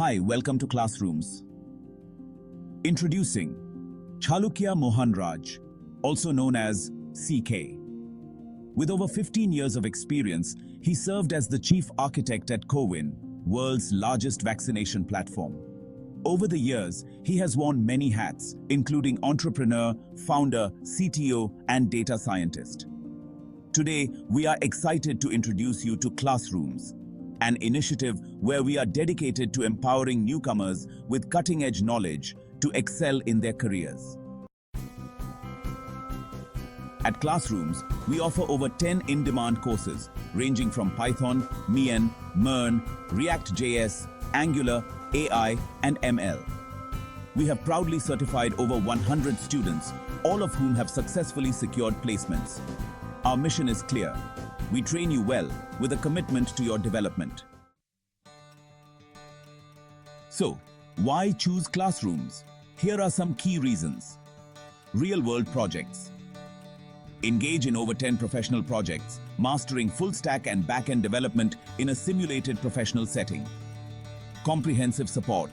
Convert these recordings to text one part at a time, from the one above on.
Hi, welcome to Classrooms. Introducing Chalukya Mohanraj, also known as CK. With over 15 years of experience, he served as the chief architect at CoWIN, world's largest vaccination platform. Over the years, he has worn many hats, including entrepreneur, founder, CTO, and data scientist. Today, we are excited to introduce you to Classrooms, an initiative where we are dedicated to empowering newcomers with cutting-edge knowledge to excel in their careers. At Classrooms, we offer over 10 in-demand courses ranging from Python, MEN, MERN, React.js, Angular, AI, and ML. We have proudly certified over 100 students, all of whom have successfully secured placements. Our mission is clear. We train you well with a commitment to your development. So, why choose Classrooms? Here are some key reasons. Real-world projects. Engage in over 10 professional projects, mastering full-stack and back-end development in a simulated professional setting. Comprehensive support.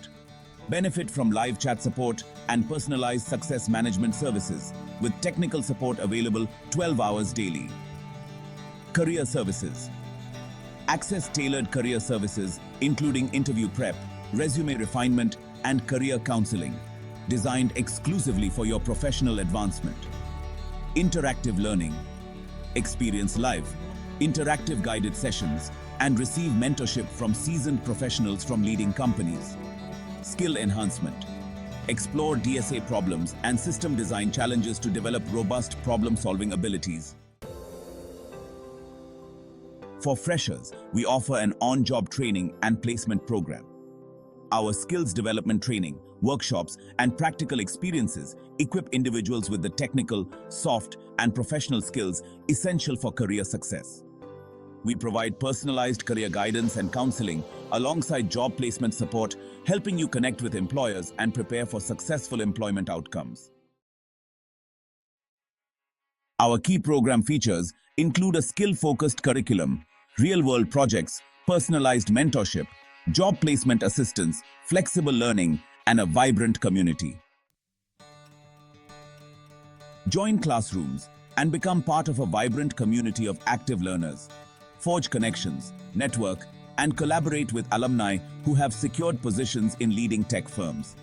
Benefit from live chat support and personalized success management services, with technical support available 12 hours daily. Career services. Access tailored career services, including interview prep, resume refinement, and career counseling, designed exclusively for your professional advancement. Interactive learning. Experience live, interactive guided sessions, and receive mentorship from seasoned professionals from leading companies. Skill enhancement. Explore DSA problems and system design challenges to develop robust problem-solving abilities. For freshers, we offer an on-job training and placement program. Our skills development training, workshops, and practical experiences equip individuals with the technical, soft, and professional skills essential for career success. We provide personalized career guidance and counseling alongside job placement support, helping you connect with employers and prepare for successful employment outcomes. Our key program features include a skill-focused curriculum, real-world projects, personalized mentorship, job placement assistance, flexible learning, and a vibrant community. Join Classrooms and become part of a vibrant community of active learners. Forge connections, network, and collaborate with alumni who have secured positions in leading tech firms.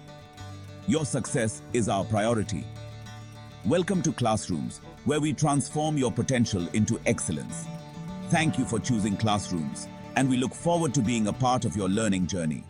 Your success is our priority. Welcome to Classrooms, where we transform your potential into excellence. Thank you for choosing Classrooms, and we look forward to being a part of your learning journey.